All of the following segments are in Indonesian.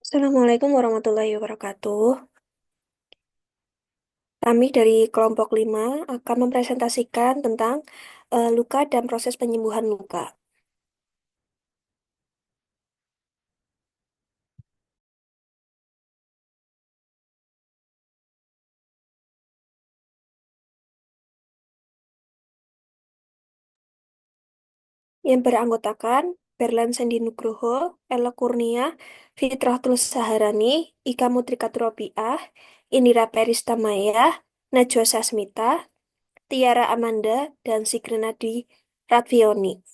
Assalamualaikum warahmatullahi wabarakatuh. Kami dari kelompok 5 akan mempresentasikan tentang luka dan proses penyembuhan luka. Yang beranggotakan Berlan Sandi Nugroho, Ella Kurnia, Fitratul Saharani, Ika Mutrika Robiah, Indira Peristamaya, Najwa Sasmita, Tiara Amanda, dan Sigrenadi Ratvioni.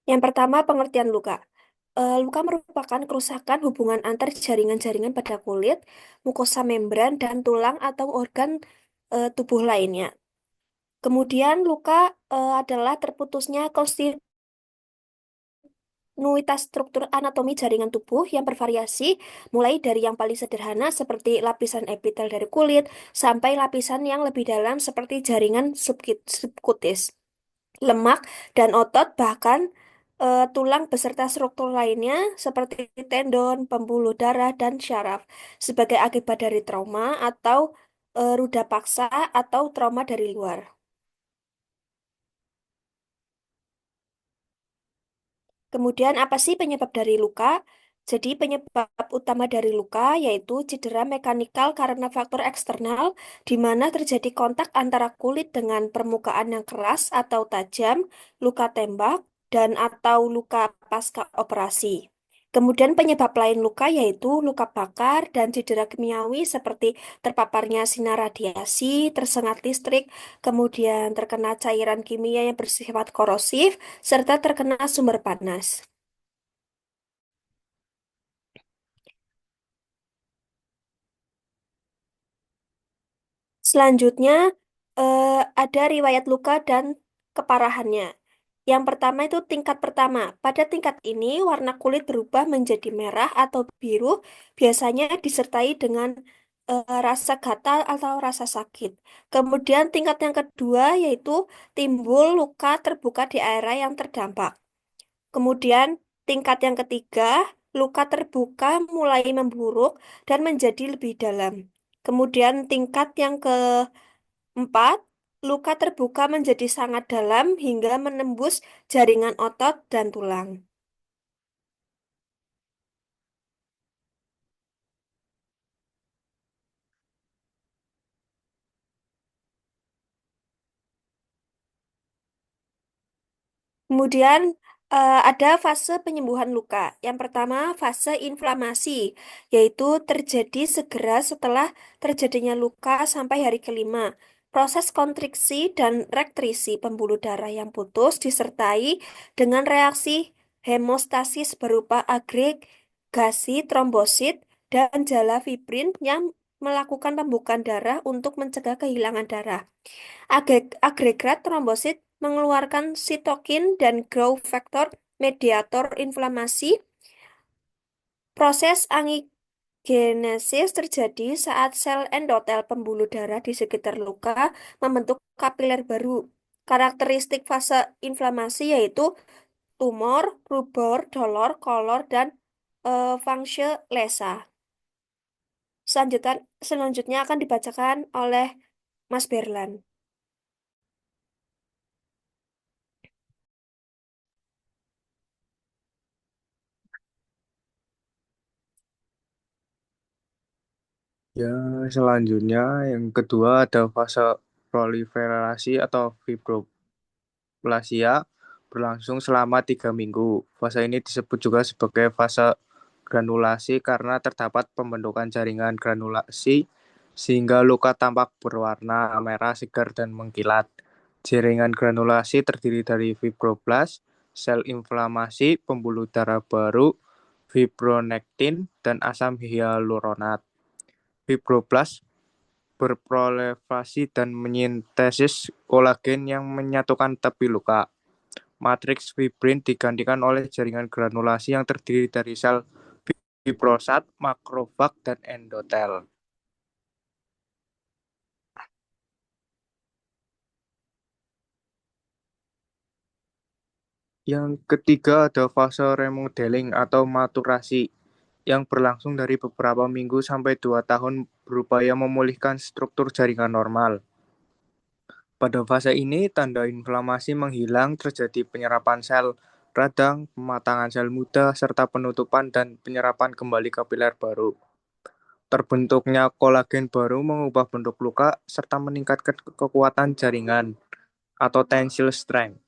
Yang pertama, pengertian luka. Luka merupakan kerusakan hubungan antar jaringan-jaringan pada kulit, mukosa membran, dan tulang atau organ tubuh lainnya. Kemudian, luka adalah terputusnya kontinuitas struktur anatomi jaringan tubuh yang bervariasi, mulai dari yang paling sederhana seperti lapisan epitel dari kulit, sampai lapisan yang lebih dalam seperti jaringan subkutis, lemak, dan otot, bahkan tulang beserta struktur lainnya seperti tendon, pembuluh darah, dan syaraf sebagai akibat dari trauma atau ruda paksa atau trauma dari luar. Kemudian apa sih penyebab dari luka? Jadi penyebab utama dari luka yaitu cedera mekanikal karena faktor eksternal di mana terjadi kontak antara kulit dengan permukaan yang keras atau tajam, luka tembak, dan atau luka pasca operasi. Kemudian penyebab lain luka yaitu luka bakar dan cedera kimiawi seperti terpaparnya sinar radiasi, tersengat listrik, kemudian terkena cairan kimia yang bersifat korosif, serta terkena sumber panas. Selanjutnya, ada riwayat luka dan keparahannya. Yang pertama itu tingkat pertama. Pada tingkat ini, warna kulit berubah menjadi merah atau biru, biasanya disertai dengan rasa gatal atau rasa sakit. Kemudian tingkat yang kedua yaitu timbul luka terbuka di area yang terdampak. Kemudian tingkat yang ketiga, luka terbuka mulai memburuk dan menjadi lebih dalam. Kemudian tingkat yang keempat, luka terbuka menjadi sangat dalam hingga menembus jaringan otot dan tulang. Kemudian ada fase penyembuhan luka. Yang pertama, fase inflamasi, yaitu terjadi segera setelah terjadinya luka sampai hari kelima. Proses kontriksi dan rektrisi pembuluh darah yang putus disertai dengan reaksi hemostasis berupa agregasi trombosit dan jala fibrin yang melakukan pembukaan darah untuk mencegah kehilangan darah. Agregat trombosit mengeluarkan sitokin dan growth factor mediator inflamasi. Proses angiogenesis terjadi saat sel endotel pembuluh darah di sekitar luka membentuk kapiler baru. Karakteristik fase inflamasi yaitu tumor, rubor, dolor, kolor, dan fungsi lesa. Selanjutnya akan dibacakan oleh Mas Berlan. Ya, selanjutnya yang kedua ada fase proliferasi atau fibroplasia berlangsung selama 3 minggu. Fase ini disebut juga sebagai fase granulasi karena terdapat pembentukan jaringan granulasi sehingga luka tampak berwarna merah segar dan mengkilat. Jaringan granulasi terdiri dari fibroblast, sel inflamasi, pembuluh darah baru, fibronektin, dan asam hyaluronat. Fibroblast berproliferasi dan menyintesis kolagen yang menyatukan tepi luka. Matriks fibrin digantikan oleh jaringan granulasi yang terdiri dari sel fibrosat, makrofag, dan endotel. Yang ketiga ada fase remodeling atau maturasi yang berlangsung dari beberapa minggu sampai 2 tahun berupaya memulihkan struktur jaringan normal. Pada fase ini, tanda inflamasi menghilang, terjadi penyerapan sel radang, pematangan sel muda, serta penutupan dan penyerapan kembali kapiler baru. Terbentuknya kolagen baru mengubah bentuk luka serta meningkatkan kekuatan jaringan atau tensile strength.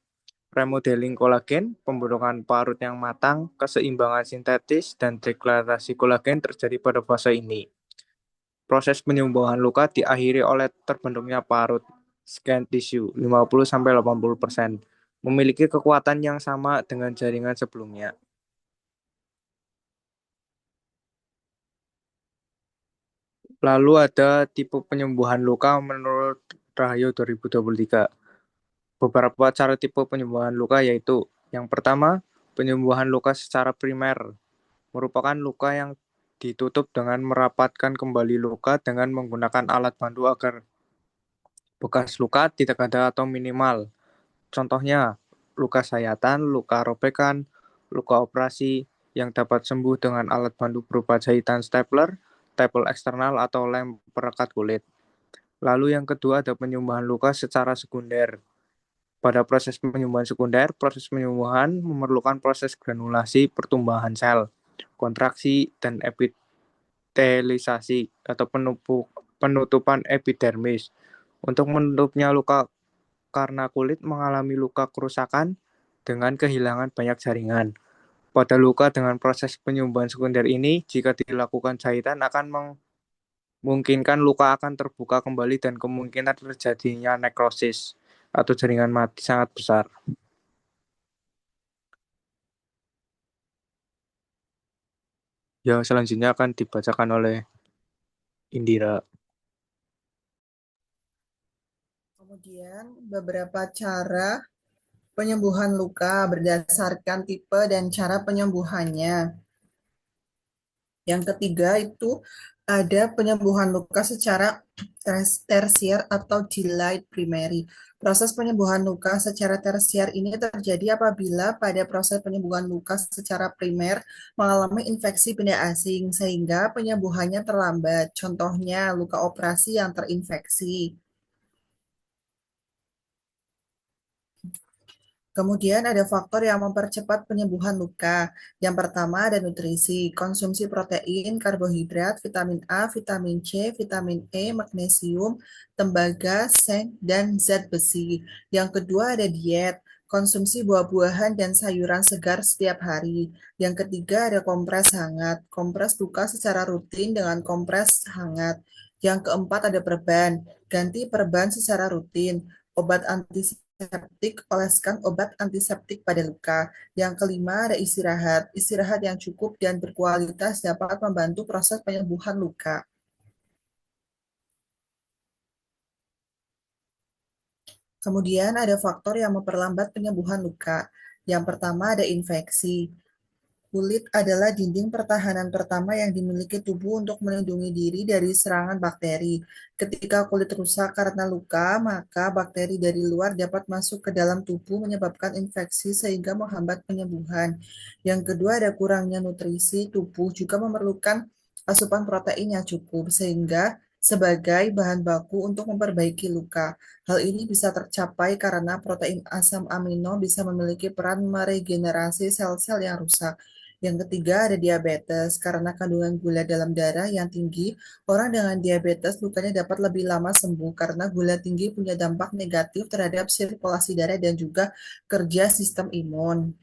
Remodeling kolagen, pembentukan parut yang matang, keseimbangan sintetis, dan degradasi kolagen terjadi pada fase ini. Proses penyembuhan luka diakhiri oleh terbentuknya parut scan tissue 50-80%, memiliki kekuatan yang sama dengan jaringan sebelumnya. Lalu ada tipe penyembuhan luka menurut Rahayu 2023. Beberapa cara tipe penyembuhan luka yaitu yang pertama, penyembuhan luka secara primer, merupakan luka yang ditutup dengan merapatkan kembali luka dengan menggunakan alat bantu agar bekas luka tidak ada atau minimal. Contohnya, luka sayatan, luka robekan, luka operasi yang dapat sembuh dengan alat bantu berupa jahitan stapler, stapel eksternal, atau lem perekat kulit. Lalu yang kedua ada penyembuhan luka secara sekunder. Pada proses penyembuhan sekunder, proses penyembuhan memerlukan proses granulasi pertumbuhan sel, kontraksi, dan epitelisasi atau penutupan epidermis. Untuk menutupnya luka karena kulit mengalami luka kerusakan dengan kehilangan banyak jaringan. Pada luka dengan proses penyembuhan sekunder ini, jika dilakukan jahitan akan memungkinkan luka akan terbuka kembali dan kemungkinan terjadinya nekrosis atau jaringan mati sangat besar. Ya, selanjutnya akan dibacakan oleh Indira. Kemudian beberapa cara penyembuhan luka berdasarkan tipe dan cara penyembuhannya. Yang ketiga itu ada penyembuhan luka secara tersier atau delayed primary. Proses penyembuhan luka secara tersier ini terjadi apabila pada proses penyembuhan luka secara primer mengalami infeksi benda asing sehingga penyembuhannya terlambat. Contohnya luka operasi yang terinfeksi. Kemudian ada faktor yang mempercepat penyembuhan luka. Yang pertama ada nutrisi, konsumsi protein, karbohidrat, vitamin A, vitamin C, vitamin E, magnesium, tembaga, seng, dan zat besi. Yang kedua ada diet, konsumsi buah-buahan dan sayuran segar setiap hari. Yang ketiga ada kompres hangat, kompres luka secara rutin dengan kompres hangat. Yang keempat ada perban, ganti perban secara rutin. Obat antiseptik, oleskan obat antiseptik pada luka. Yang kelima ada istirahat. Istirahat yang cukup dan berkualitas dapat membantu proses penyembuhan luka. Kemudian ada faktor yang memperlambat penyembuhan luka. Yang pertama ada infeksi. Kulit adalah dinding pertahanan pertama yang dimiliki tubuh untuk melindungi diri dari serangan bakteri. Ketika kulit rusak karena luka, maka bakteri dari luar dapat masuk ke dalam tubuh menyebabkan infeksi sehingga menghambat penyembuhan. Yang kedua ada kurangnya nutrisi, tubuh juga memerlukan asupan protein yang cukup sehingga sebagai bahan baku untuk memperbaiki luka. Hal ini bisa tercapai karena protein asam amino bisa memiliki peran meregenerasi sel-sel yang rusak. Yang ketiga ada diabetes. Karena kandungan gula dalam darah yang tinggi, orang dengan diabetes lukanya dapat lebih lama sembuh karena gula tinggi punya dampak negatif terhadap sirkulasi darah dan juga kerja sistem imun.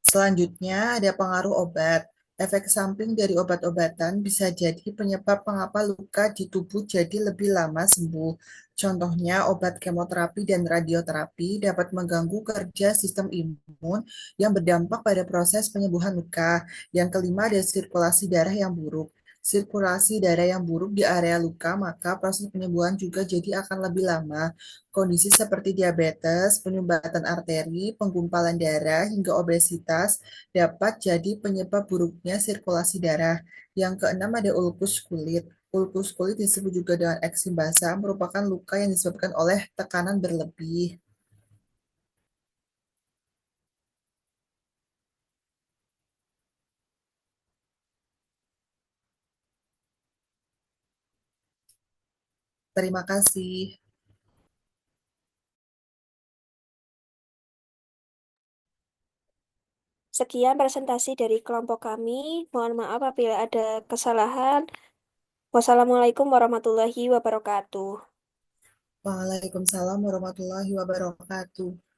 Selanjutnya ada pengaruh obat. Efek samping dari obat-obatan bisa jadi penyebab mengapa luka di tubuh jadi lebih lama sembuh. Contohnya, obat kemoterapi dan radioterapi dapat mengganggu kerja sistem imun yang berdampak pada proses penyembuhan luka. Yang kelima ada sirkulasi darah yang buruk. Sirkulasi darah yang buruk di area luka, maka proses penyembuhan juga jadi akan lebih lama. Kondisi seperti diabetes, penyumbatan arteri, penggumpalan darah, hingga obesitas dapat jadi penyebab buruknya sirkulasi darah. Yang keenam ada ulkus kulit. Ulkus kulit disebut juga dengan eksim basah, merupakan luka yang disebabkan oleh tekanan berlebih. Terima kasih. Sekian presentasi dari kelompok kami. Mohon maaf apabila ada kesalahan. Wassalamualaikum warahmatullahi wabarakatuh. Waalaikumsalam warahmatullahi wabarakatuh.